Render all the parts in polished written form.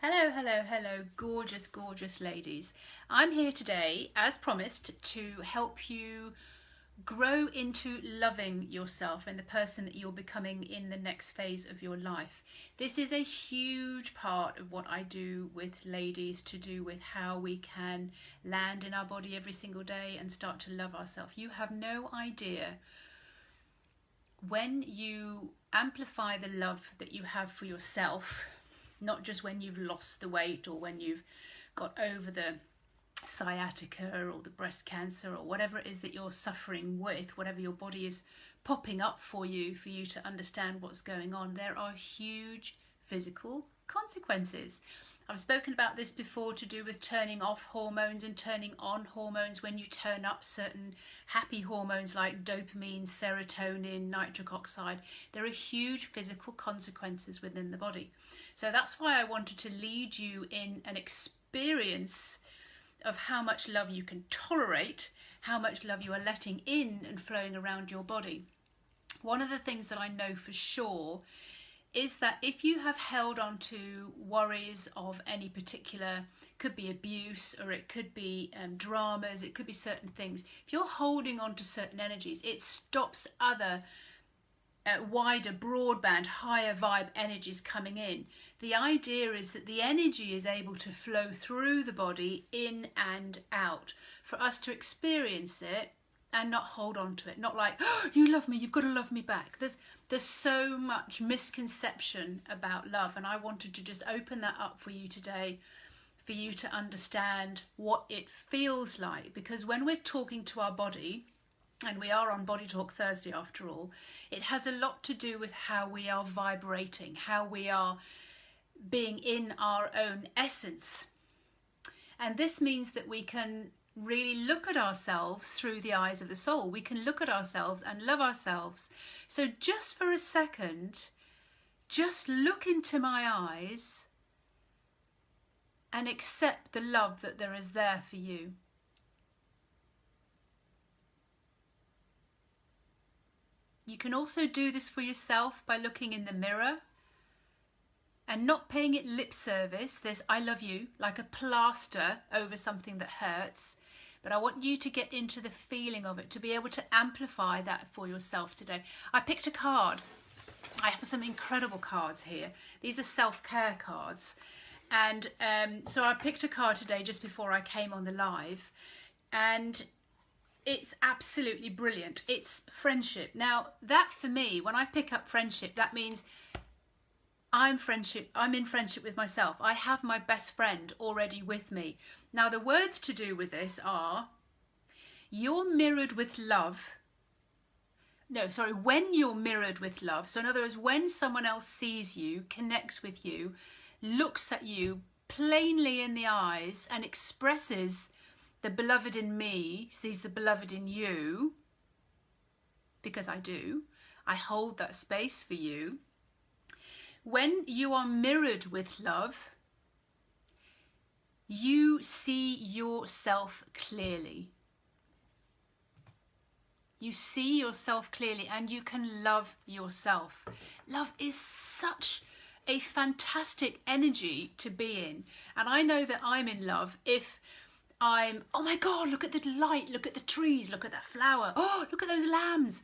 Hello, hello, hello, gorgeous, gorgeous ladies. I'm here today, as promised, to help you grow into loving yourself and the person that you're becoming in the next phase of your life. This is a huge part of what I do with ladies, to do with how we can land in our body every single day and start to love ourselves. You have no idea when you amplify the love that you have for yourself, not just when you've lost the weight or when you've got over the sciatica or the breast cancer or whatever it is that you're suffering with, whatever your body is popping up for you to understand what's going on. There are huge physical consequences. I've spoken about this before, to do with turning off hormones and turning on hormones. When you turn up certain happy hormones like dopamine, serotonin, nitric oxide, there are huge physical consequences within the body. So that's why I wanted to lead you in an experience of how much love you can tolerate, how much love you are letting in and flowing around your body. One of the things that I know for sure is that if you have held on to worries of any particular, could be abuse or it could be dramas, it could be certain things. If you're holding on to certain energies, it stops other wider, broadband, higher vibe energies coming in. The idea is that the energy is able to flow through the body, in and out, for us to experience it and not hold on to it. Not like, oh, you love me, you've got to love me back. There's so much misconception about love, and I wanted to just open that up for you today, for you to understand what it feels like. Because when we're talking to our body, and we are on Body Talk Thursday after all, it has a lot to do with how we are vibrating, how we are being in our own essence. And this means that we can really look at ourselves through the eyes of the soul. We can look at ourselves and love ourselves. So just for a second, just look into my eyes and accept the love that there is there for you. You can also do this for yourself by looking in the mirror and not paying it lip service. There's I love you, like a plaster over something that hurts. But I want you to get into the feeling of it, to be able to amplify that for yourself today. I picked a card. I have some incredible cards here. These are self-care cards. And so I picked a card today just before I came on the live. And it's absolutely brilliant. It's friendship. Now, that for me, when I pick up friendship, that means I'm in friendship with myself. I have my best friend already with me. Now, the words to do with this are, you're mirrored with love. No, sorry, when you're mirrored with love. So in other words, when someone else sees you, connects with you, looks at you plainly in the eyes and expresses the beloved in me, sees the beloved in you, because I do. I hold that space for you. When you are mirrored with love, you see yourself clearly. You see yourself clearly and you can love yourself. Love is such a fantastic energy to be in. And I know that I'm in love if I'm, oh my God, look at the light, look at the trees, look at that flower, oh, look at those lambs.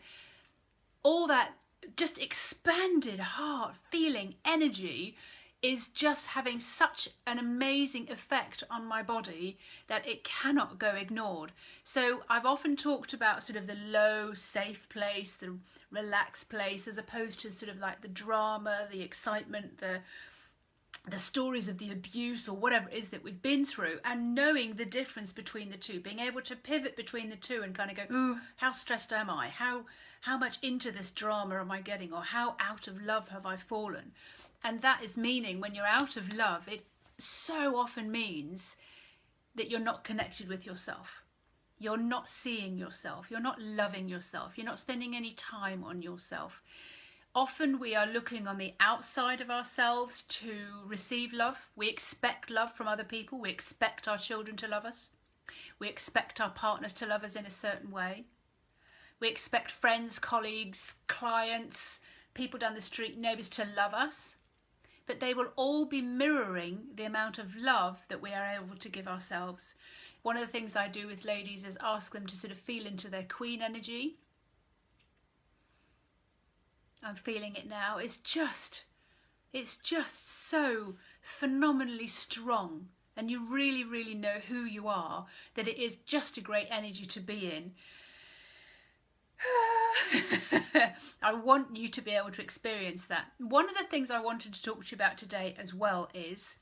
All that just expanded heart feeling energy is just having such an amazing effect on my body that it cannot go ignored. So I've often talked about sort of the low, safe place, the relaxed place, as opposed to sort of like the drama, the excitement, the stories of the abuse or whatever it is that we've been through, and knowing the difference between the two, being able to pivot between the two and kind of go, ooh, how stressed am I? How much into this drama am I getting? Or how out of love have I fallen? And that is meaning, when you're out of love, it so often means that you're not connected with yourself. You're not seeing yourself. You're not loving yourself. You're not spending any time on yourself. Often we are looking on the outside of ourselves to receive love. We expect love from other people. We expect our children to love us. We expect our partners to love us in a certain way. We expect friends, colleagues, clients, people down the street, neighbours to love us. but they will all be mirroring the amount of love that we are able to give ourselves. One of the things I do with ladies is ask them to sort of feel into their queen energy. I'm feeling it now. It's just so phenomenally strong, and you really, really know who you are, that it is just a great energy to be in. I want you to be able to experience that. One of the things I wanted to talk to you about today as well is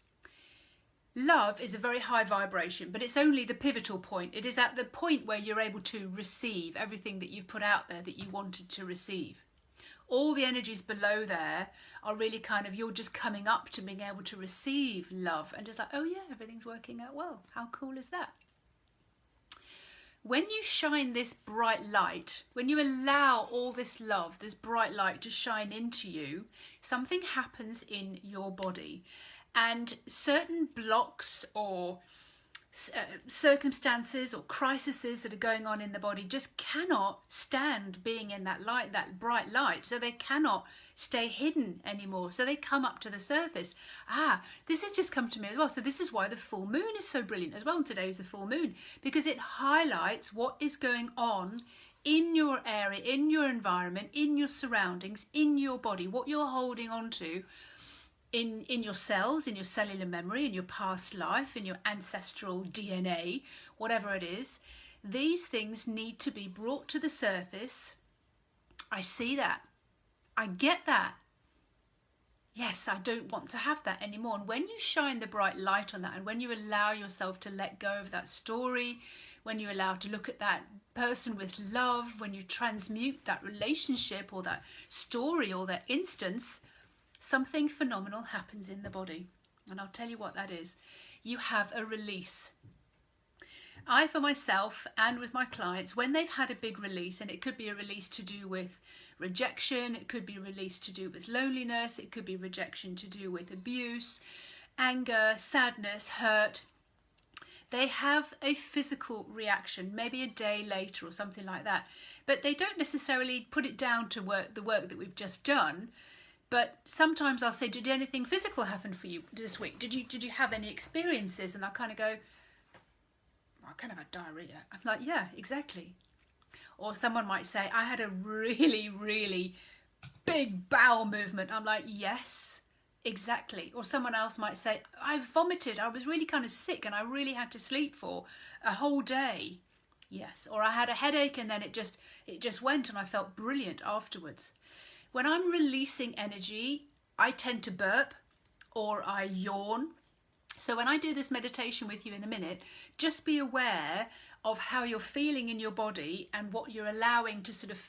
love is a very high vibration, but it's only the pivotal point. It is at the point where you're able to receive everything that you've put out there that you wanted to receive. All the energies below there are really kind of, you're just coming up to being able to receive love and just like, oh yeah, everything's working out well. How cool is that? When you shine this bright light, when you allow all this love, this bright light to shine into you, something happens in your body, and certain blocks or circumstances or crises that are going on in the body just cannot stand being in that light, that bright light, so they cannot stay hidden anymore, so they come up to the surface. This has just come to me as well. So this is why the full moon is so brilliant as well. Today is the full moon, because it highlights what is going on in your area, in your environment, in your surroundings, in your body, what you're holding on to in your cells, in your cellular memory, in your past life, in your ancestral DNA, whatever it is. These things need to be brought to the surface. I see that. I get that. Yes, I don't want to have that anymore. And when you shine the bright light on that, and when you allow yourself to let go of that story, when you allow to look at that person with love, when you transmute that relationship or that story or that instance, something phenomenal happens in the body. And I'll tell you what that is. You have a release. I, for myself and with my clients, when they've had a big release, and it could be a release to do with rejection, it could be a release to do with loneliness, it could be rejection to do with abuse, anger, sadness, hurt, they have a physical reaction, maybe a day later or something like that. But they don't necessarily put it down to the work that we've just done. But sometimes I'll say, did anything physical happen for you this week? Did you have any experiences? And I'll kind of go, I kind of had diarrhea. I'm like, yeah, exactly. Or someone might say, I had a really, really big bowel movement. I'm like, yes, exactly. Or someone else might say, I vomited. I was really kind of sick and I really had to sleep for a whole day. Yes. Or I had a headache and then it just went and I felt brilliant afterwards. When I'm releasing energy, I tend to burp or I yawn. So when I do this meditation with you in a minute, just be aware of how you're feeling in your body and what you're allowing to sort of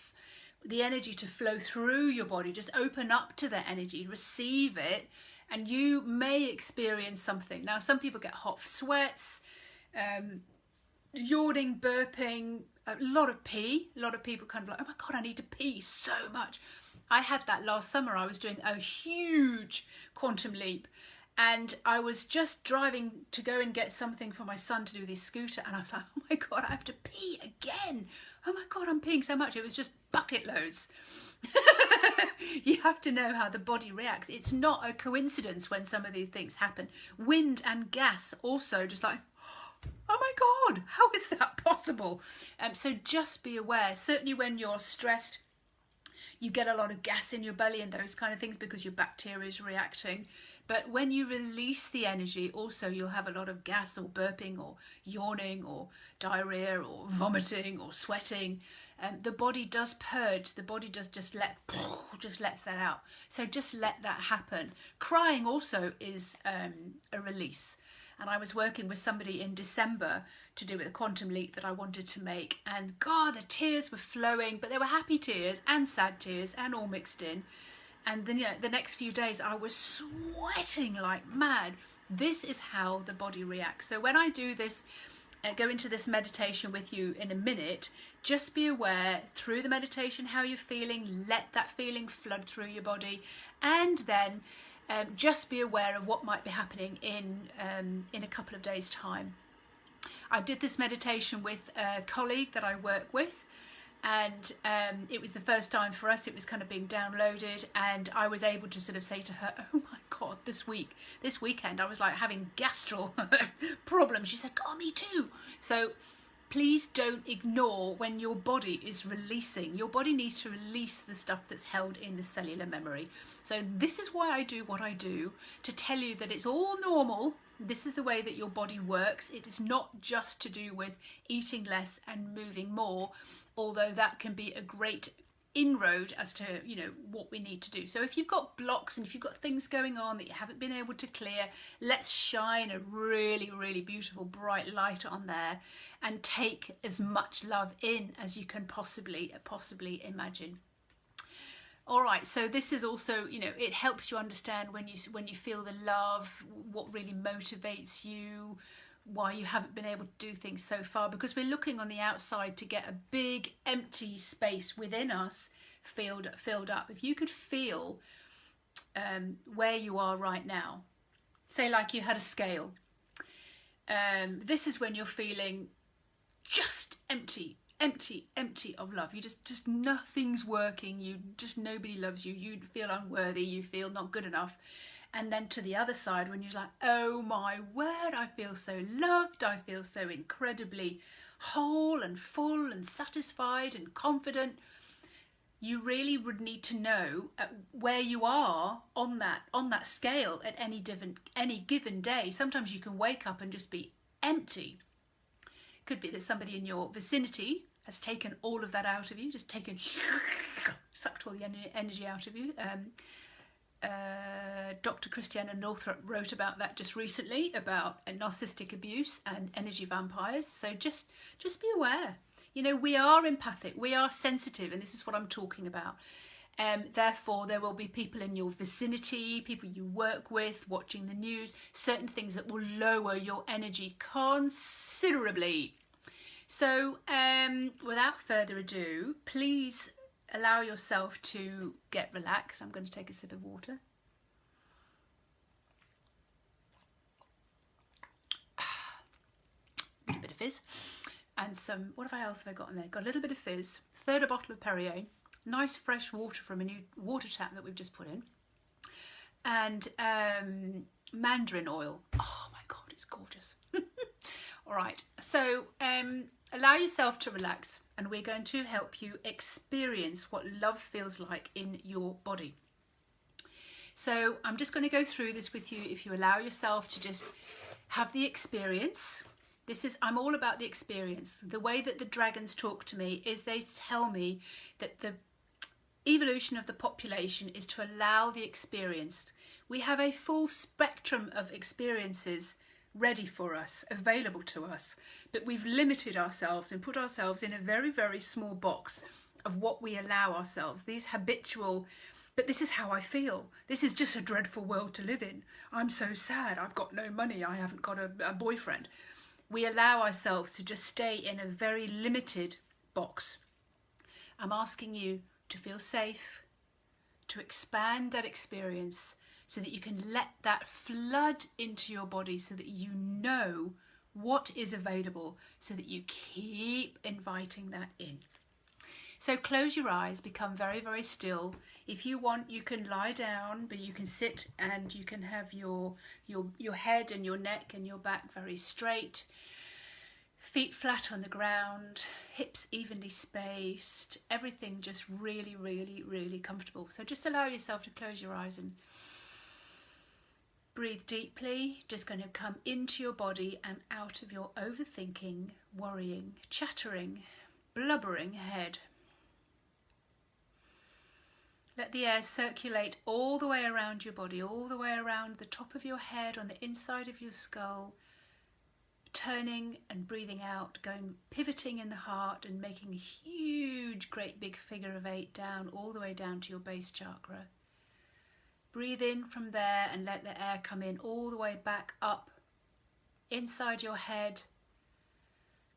the energy to flow through your body. Just open up to that energy, receive it, and you may experience something. Now, some people get hot sweats, yawning, burping, a lot of pee. A lot of people kind of like, oh my God, I need to pee so much. I had that last summer. I was doing a huge quantum leap and I was just driving to go and get something for my son to do with his scooter, and I was like, oh my God, I have to pee again. Oh my God, I'm peeing so much. It was just bucket loads. You have to know how the body reacts. It's not a coincidence when some of these things happen. Wind and gas also just like, oh my God, how is that possible? So just be aware. Certainly when you're stressed, you get a lot of gas in your belly and those kind of things because your bacteria is reacting. But when you release the energy, also you'll have a lot of gas or burping or yawning or diarrhea or vomiting or sweating. The body does purge. The body does just lets that out. So just let that happen. Crying also is a release. And I was working with somebody in December to do with a quantum leap that I wanted to make. And God, the tears were flowing, but they were happy tears and sad tears and all mixed in. And then, the next few days I was sweating like mad. This is how the body reacts. So when I do this, go into this meditation with you in a minute, just be aware through the meditation how you're feeling. Let that feeling flood through your body. And then just be aware of what might be happening in a couple of days' time. I did this meditation with a colleague that I work with, And it was the first time for us, it was kind of being downloaded, and I was able to sort of say to her, oh my God, this weekend I was like having gastral problems. She said, oh, me too. So please don't ignore when your body is releasing. Your body needs to release the stuff that's held in the cellular memory. So this is why I do what I do, to tell you that it's all normal. This is the way that your body works. It is not just to do with eating less and moving more, although that can be a great inroad as to, you know, what we need to do. So if you've got blocks and if you've got things going on that you haven't been able to clear, let's shine a really, really beautiful bright light on there and take as much love in as you can possibly imagine. All right, so this is also, you know, it helps you understand when you feel the love, what really motivates you, why you haven't been able to do things so far, because we're looking on the outside to get a big empty space within us filled up. If you could feel where you are right now, say like you had a scale, this is when you're feeling just empty of love. You just nothing's working, nobody loves you, you feel unworthy, you feel not good enough. And then to the other side, when you're like, oh my word, I feel so loved, I feel so incredibly whole and full and satisfied and confident. You really would need to know where you are on that scale at any given day. Sometimes you can wake up and just be empty. Could be that somebody in your vicinity has taken all of that out of you, just sucked all the energy out of you. Dr. Christiana Northrup wrote about that just recently, about narcissistic abuse and energy vampires. So just be aware. You know, we are empathic, we are sensitive, and this is what I'm talking about. Therefore, there will be people in your vicinity, people you work with, watching the news, certain things that will lower your energy considerably. So without further ado, please allow yourself to get relaxed. I'm going to take a sip of water. A bit of fizz. And some, what else have I got in there? Got a little bit of fizz. Third a bottle of Perrier. Nice fresh water from a new water tap that we've just put in. And mandarin oil. Oh my God, it's gorgeous. All right, so allow yourself to relax, and we're going to help you experience what love feels like in your body. So I'm just going to go through this with you. If you allow yourself to just have the experience, I'm all about the experience. The way that the dragons talk to me is they tell me that the evolution of the population is to allow the experience. We have a full spectrum of experiences ready for us, available to us, but we've limited ourselves and put ourselves in a very, very small box of what we allow ourselves. These habitual, but this is how I feel. This is just a dreadful world to live in. I'm so sad. I've got no money. I haven't got a boyfriend. We allow ourselves to just stay in a very limited box. I'm asking you to feel safe, to expand that experience, so that you can let that flood into your body, so that you know what is available, so that you keep inviting that in. So close your eyes, become very, very still. If you want, you can lie down, but you can sit and you can have your head and your neck and your back very straight. Feet flat on the ground, hips evenly spaced, everything just really, really, really comfortable. So just allow yourself to close your eyes and breathe deeply. Just going to come into your body and out of your overthinking, worrying, chattering, blubbering head. Let the air circulate all the way around your body, all the way around the top of your head, on the inside of your skull, turning and breathing out, pivoting in the heart and making a huge, great big figure of 8 down, all the way down to your base chakra. Breathe in from there and let the air come in all the way back up inside your head.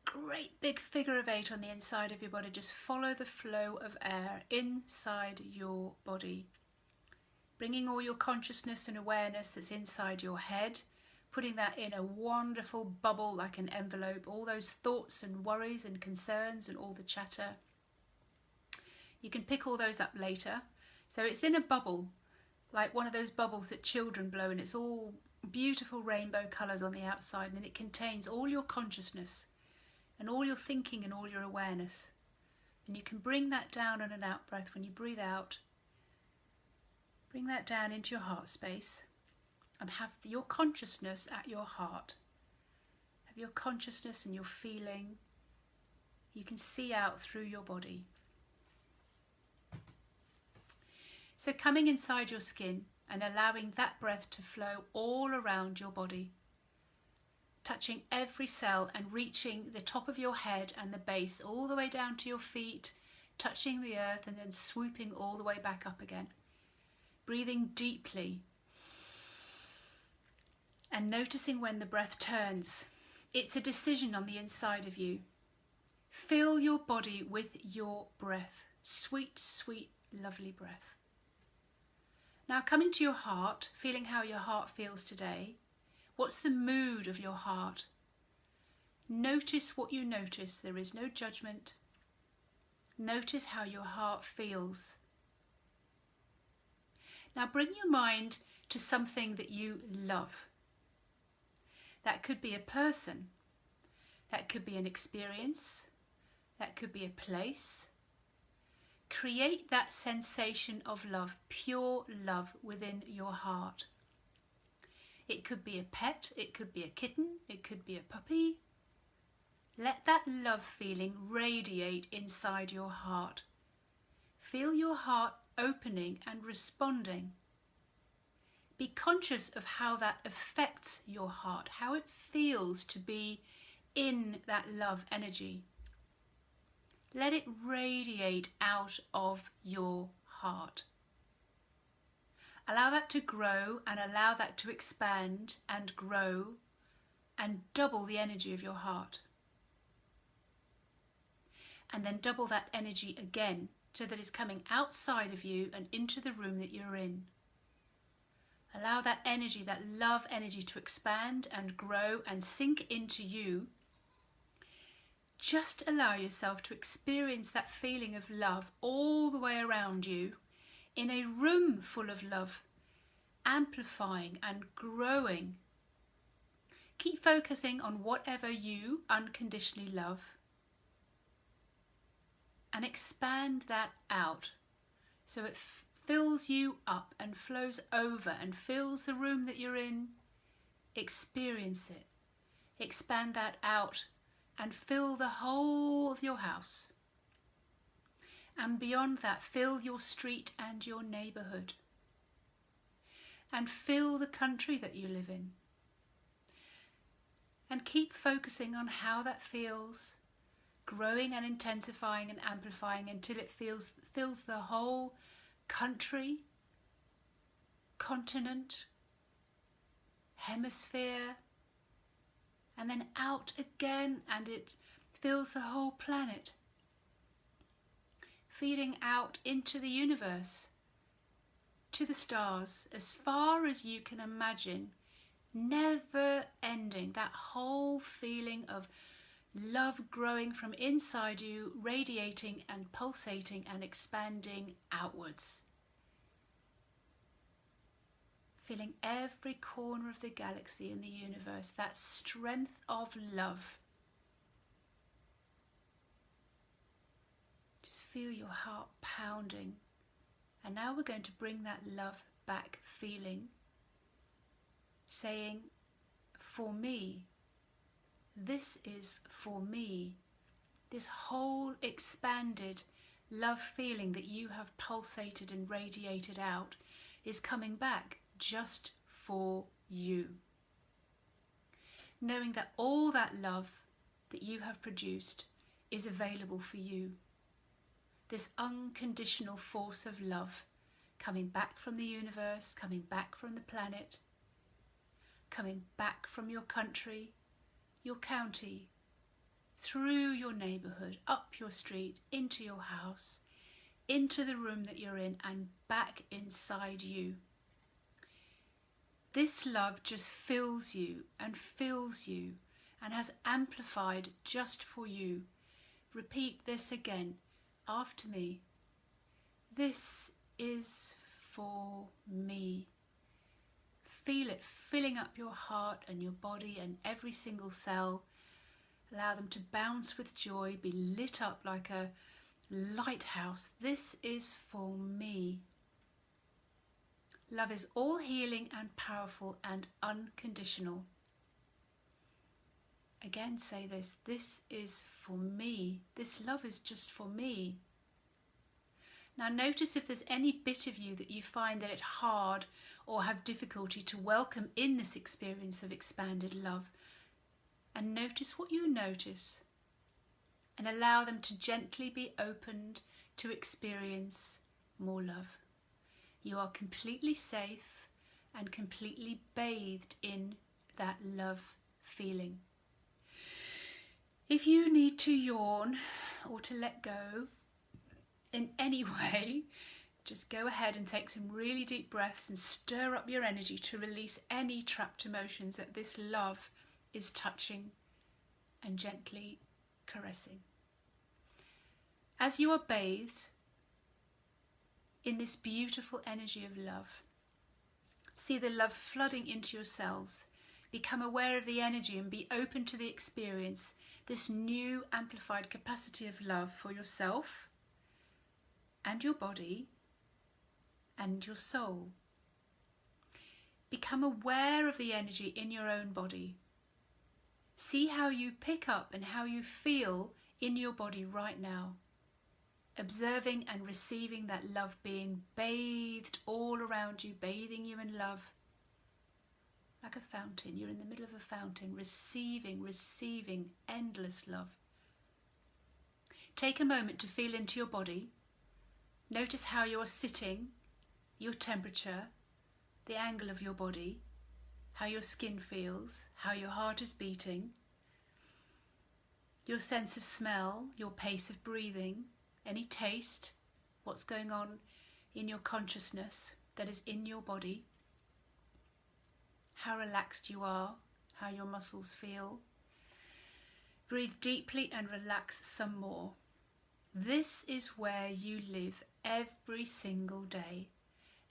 Great big figure of 8 on the inside of your body. Just follow the flow of air inside your body. Bringing all your consciousness and awareness that's inside your head, putting that in a wonderful bubble like an envelope, all those thoughts and worries and concerns and all the chatter. You can pick all those up later. So it's in a bubble, like one of those bubbles that children blow, and it's all beautiful rainbow colours on the outside, and it contains all your consciousness and all your thinking and all your awareness. And you can bring that down on an out breath. When you breathe out, bring that down into your heart space and have your consciousness at your heart. Have your consciousness and your feeling. You can see out through your body. So coming inside your skin and allowing that breath to flow all around your body, touching every cell and reaching the top of your head and the base all the way down to your feet, touching the earth and then swooping all the way back up again. Breathing deeply and noticing when the breath turns. It's a decision on the inside of you. Fill your body with your breath. Sweet, sweet, lovely breath. Now coming to your heart, feeling how your heart feels today. What's the mood of your heart? Notice what you notice. There is no judgment. Notice how your heart feels. Now bring your mind to something that you love. That could be a person. That could be an experience. That could be a place. Create that sensation of love, pure love within your heart. It could be a pet, it could be a kitten, it could be a puppy. Let that love feeling radiate inside your heart. Feel your heart opening and responding. Be conscious of how that affects your heart, how it feels to be in that love energy. Let it radiate out of your heart. Allow that to grow and allow that to expand and grow and double the energy of your heart. And then double that energy again so that it's coming outside of you and into the room that you're in. Allow that energy, that love energy, to expand and grow and sink into you. Just allow yourself to experience that feeling of love all the way around you in a room full of love, amplifying and growing. Keep focusing on whatever you unconditionally love and expand that out so it fills you up and flows over and fills the room that you're in. Experience it. Expand that out and fill the whole of your house. And beyond that, fill your street and your neighbourhood. And fill the country that you live in. And keep focusing on how that feels, growing and intensifying and amplifying until it fills the whole country, continent, hemisphere, and then out again, and it fills the whole planet, feeding out into the universe, to the stars, as far as you can imagine, never ending, that whole feeling of love growing from inside you, radiating and pulsating and expanding outwards. Filling every corner of the galaxy and the universe, that strength of love. Just feel your heart pounding. And now we're going to bring that love back feeling, saying, for me, this is for me. This whole expanded love feeling that you have pulsated and radiated out is coming back just for you. Knowing that all that love that you have produced is available for you. This unconditional force of love coming back from the universe, coming back from the planet, coming back from your country, your county, through your neighbourhood, up your street, into your house, into the room that you're in, and back inside you. This love just fills you and has amplified just for you. Repeat this again after me. This is for me. Feel it filling up your heart and your body and every single cell. Allow them to bounce with joy, be lit up like a lighthouse. This is for me. Love is all healing and powerful and unconditional. Again, say this. This is for me. This love is just for me. Now notice if there's any bit of you that you find that it's hard or have difficulty to welcome in this experience of expanded love. And notice what you notice. And allow them to gently be opened to experience more love. You are completely safe and completely bathed in that love feeling. If you need to yawn or to let go in any way, just go ahead and take some really deep breaths and stir up your energy to release any trapped emotions that this love is touching and gently caressing. As you are bathed in this beautiful energy of love, see the love flooding into your cells. Become aware of the energy and be open to the experience, this new amplified capacity of love for yourself and your body and your soul. Become aware of the energy in your own body. See how you pick up and how you feel in your body right now. Observing and receiving that love being bathed all around you, bathing you in love. Like a fountain, you're in the middle of a fountain, receiving endless love. Take a moment to feel into your body. Notice how you are sitting, your temperature, the angle of your body, how your skin feels, how your heart is beating, your sense of smell, your pace of breathing, any taste, what's going on in your consciousness that is in your body. How relaxed you are, how your muscles feel. Breathe deeply and relax some more. This is where you live every single day.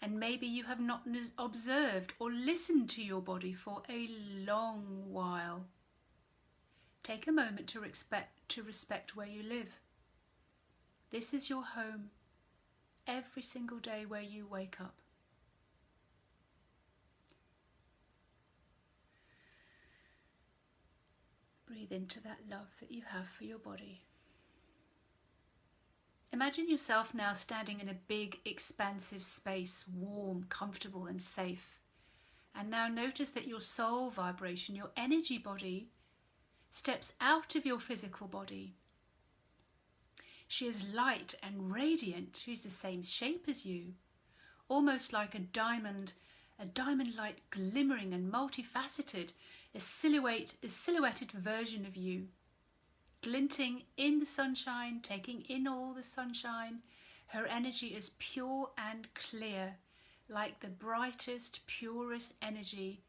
And maybe you have not observed or listened to your body for a long while. Take a moment to respect where you live. This is your home every single day where you wake up. Breathe into that love that you have for your body. Imagine yourself now standing in a big, expansive space, warm, comfortable and safe. And now notice that your soul vibration, your energy body, steps out of your physical body. She is light and radiant. She's the same shape as you, almost like a diamond light glimmering and multifaceted, a silhouetted version of you, glinting in the sunshine, taking in all the sunshine. Her energy is pure and clear, like the brightest, purest energy,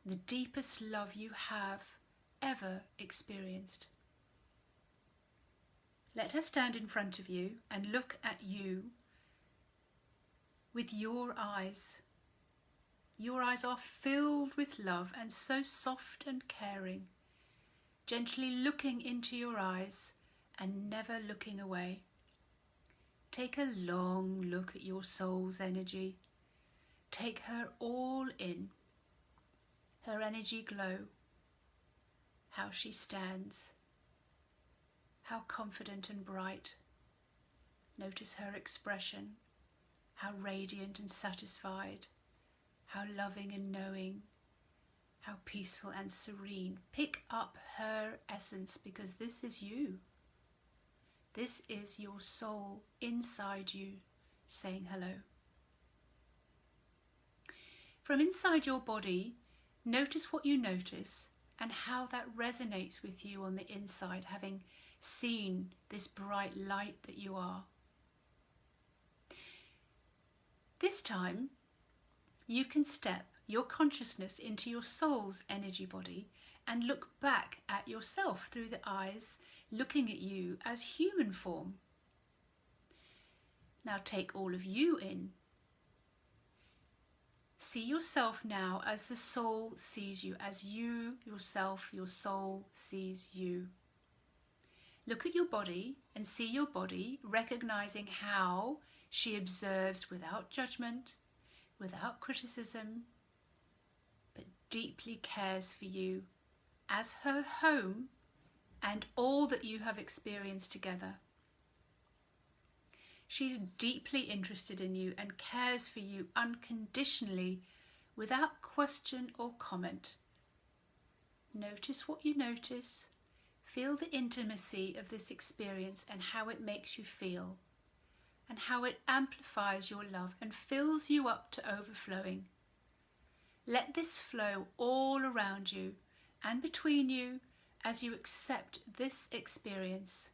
the deepest love you have ever experienced. Let her stand in front of you and look at you with your eyes. Your eyes are filled with love and so soft and caring, gently looking into your eyes and never looking away. Take a long look at your soul's energy. Take her all in. Her energy glow. How she stands. How confident and bright. Notice her expression. How radiant and satisfied. How loving and knowing. How peaceful and serene. Pick up her essence, because this is you. This is your soul inside you saying hello. From inside your body, notice what you notice and how that resonates with you on the inside, having seen this bright light that you are. This time, you can step your consciousness into your soul's energy body and look back at yourself through the eyes looking at you as human form. Now take all of you in. See yourself now as the soul sees you, as you, yourself, your soul sees you. Look at your body and see your body, recognizing how she observes without judgment, without criticism, but deeply cares for you as her home and all that you have experienced together. She's deeply interested in you and cares for you unconditionally, without question or comment. Notice what you notice. Feel the intimacy of this experience and how it makes you feel, and how it amplifies your love and fills you up to overflowing. Let this flow all around you and between you as you accept this experience.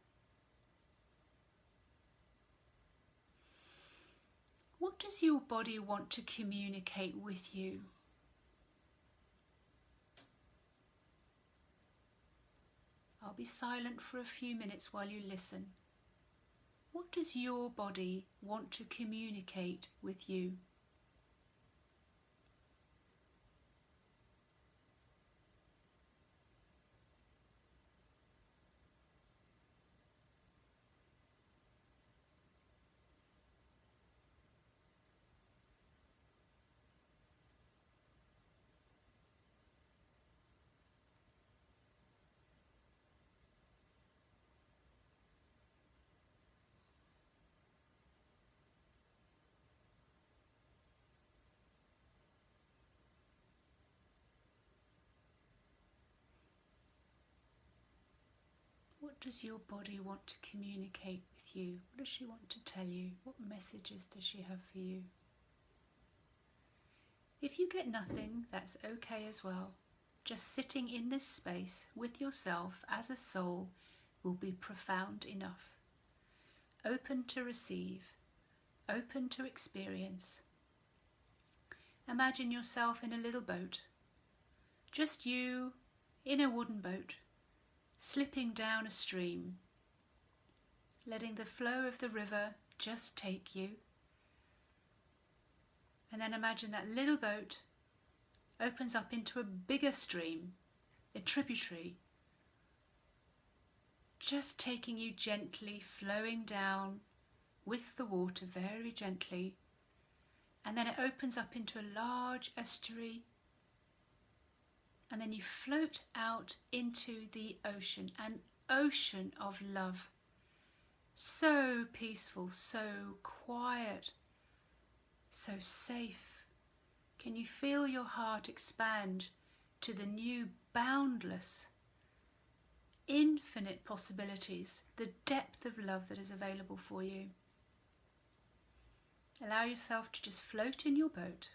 What does your body want to communicate with you? I'll be silent for a few minutes while you listen. What does your body want to communicate with you? What does your body want to communicate with you? What does she want to tell you? What messages does she have for you? If you get nothing, that's okay as well. Just sitting in this space with yourself as a soul will be profound enough. Open to receive, open to experience. Imagine yourself in a little boat, just you in a wooden boat, slipping down a stream, letting the flow of the river just take you. And then imagine that little boat opens up into a bigger stream, a tributary, just taking you gently, flowing down with the water very gently. And then it opens up into a large estuary. And then you float out into the ocean, an ocean of love. So peaceful, so quiet, so safe. Can you feel your heart expand to the new boundless, infinite possibilities, the depth of love that is available for you? Allow yourself to just float in your boat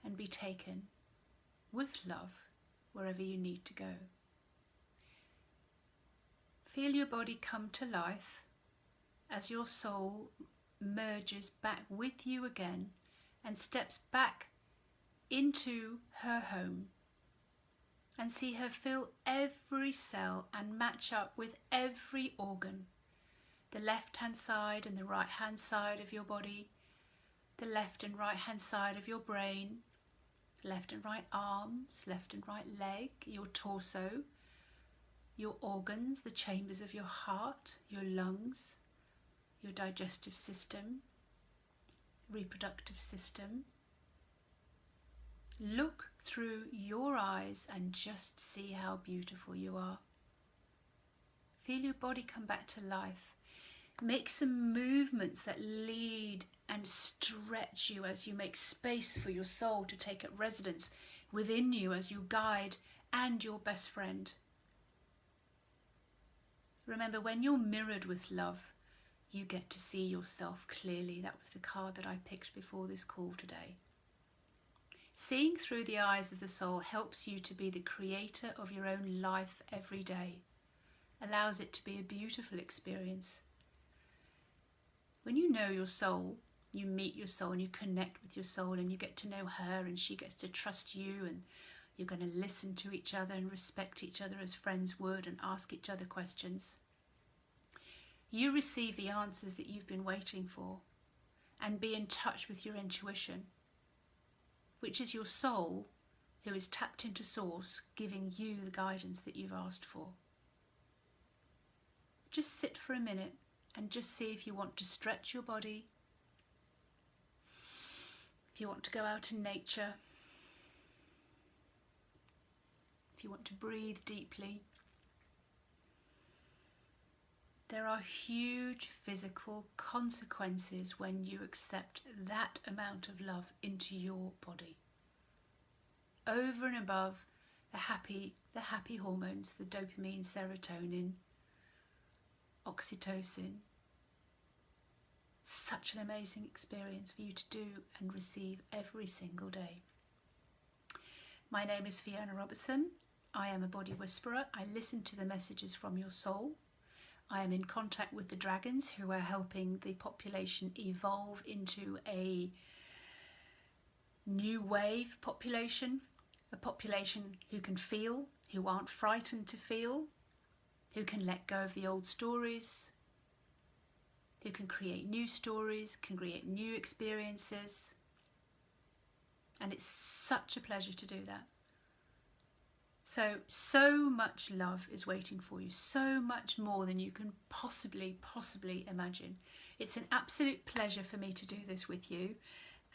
and be taken with love wherever you need to go. Feel your body come to life as your soul merges back with you again and steps back into her home, and see her fill every cell and match up with every organ. The left hand side and the right hand side of your body, the left and right hand side of your brain, left and right arms, left and right leg, your torso, your organs, the chambers of your heart, your lungs, your digestive system, reproductive system. Look through your eyes and just see how beautiful you are. Feel your body come back to life. Make some movements that lead and stretch you as you make space for your soul to take up residence within you as you guide and your best friend. Remember, when you're mirrored with love, you get to see yourself clearly. That was the card that I picked before this call today. Seeing through the eyes of the soul helps you to be the creator of your own life every day, allows it to be a beautiful experience. When you know your soul, you meet your soul and you connect with your soul and you get to know her and she gets to trust you, and you're going to listen to each other and respect each other as friends would and ask each other questions. You receive the answers that you've been waiting for, and be in touch with your intuition, which is your soul who is tapped into source, giving you the guidance that you've asked for. Just sit for a minute and just see if you want to stretch your body, if you want to go out in nature, if you want to breathe deeply. There are huge physical consequences when you accept that amount of love into your body. Over and above the happy hormones, the dopamine, serotonin, oxytocin. Such an amazing experience for you to do and receive every single day. My name is Fiona Robertson. I am a body whisperer. I listen to the messages from your soul. I am in contact with the dragons who are helping the population evolve into a new wave population, a population who can feel, who aren't frightened to feel, who can let go of the old stories, who can create new stories, can create new experiences. And it's such a pleasure to do that. So much love is waiting for you, so much more than you can possibly imagine. It's an absolute pleasure for me to do this with you,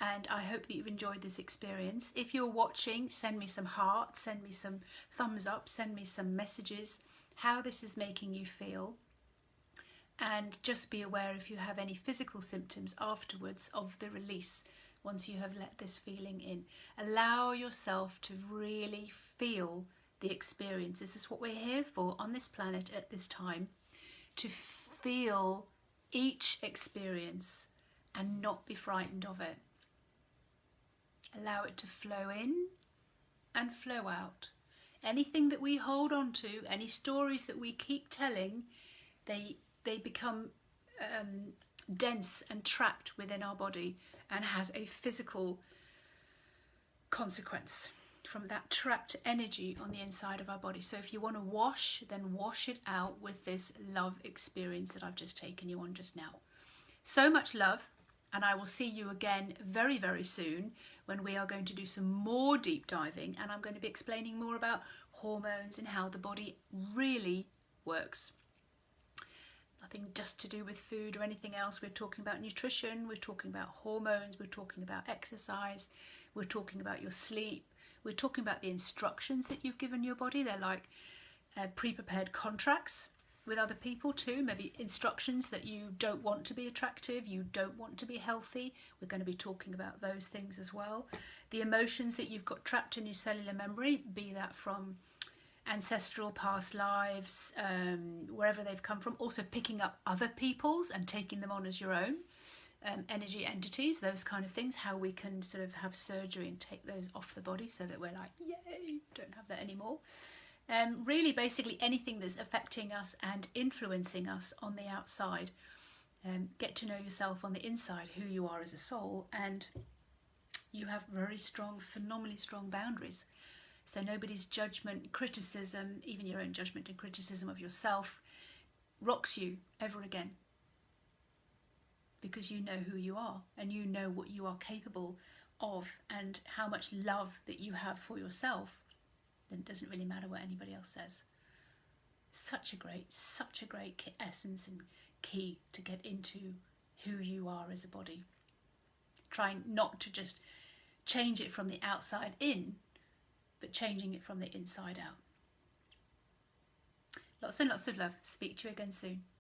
and I hope that you've enjoyed this experience. If you're watching, send me some hearts, send me some thumbs up, send me some messages, how this is making you feel. And just be aware if you have any physical symptoms afterwards of the release, once you have let this feeling in. Allow yourself to really feel the experience. This is what we're here for on this planet at this time, to feel each experience and not be frightened of it. Allow it to flow in and flow out. Anything that we hold on to, any stories that we keep telling, they become dense and trapped within our body and has a physical consequence from that trapped energy on the inside of our body. So if you want to wash, then wash it out with this love experience that I've just taken you on just now. So much love, and I will see you again very, very soon when we are going to do some more deep diving, and I'm going to be explaining more about hormones and how the body really works. Nothing just to do with food or anything else. We're talking about nutrition, we're talking about hormones, we're talking about exercise, we're talking about your sleep, we're talking about the instructions that you've given your body. They're like pre-prepared contracts with other people too, maybe instructions that you don't want to be attractive, you don't want to be healthy. We're going to be talking about those things as well. The emotions that you've got trapped in your cellular memory, be that from ancestral past lives, wherever they've come from. Also picking up other people's and taking them on as your own energy entities, those kind of things, how we can sort of have surgery and take those off the body so that we're like, yay, don't have that anymore. Really basically anything that's affecting us and influencing us on the outside. Get to know yourself on the inside, who you are as a soul, and you have very strong, phenomenally strong boundaries. So nobody's judgment, criticism, even your own judgment and criticism of yourself, rocks you ever again. Because you know who you are and you know what you are capable of and how much love that you have for yourself. Then it doesn't really matter what anybody else says. Such a great essence and key to get into who you are as a body. Trying not to just change it from the outside in, but changing it from the inside out. Lots and lots of love. Speak to you again soon.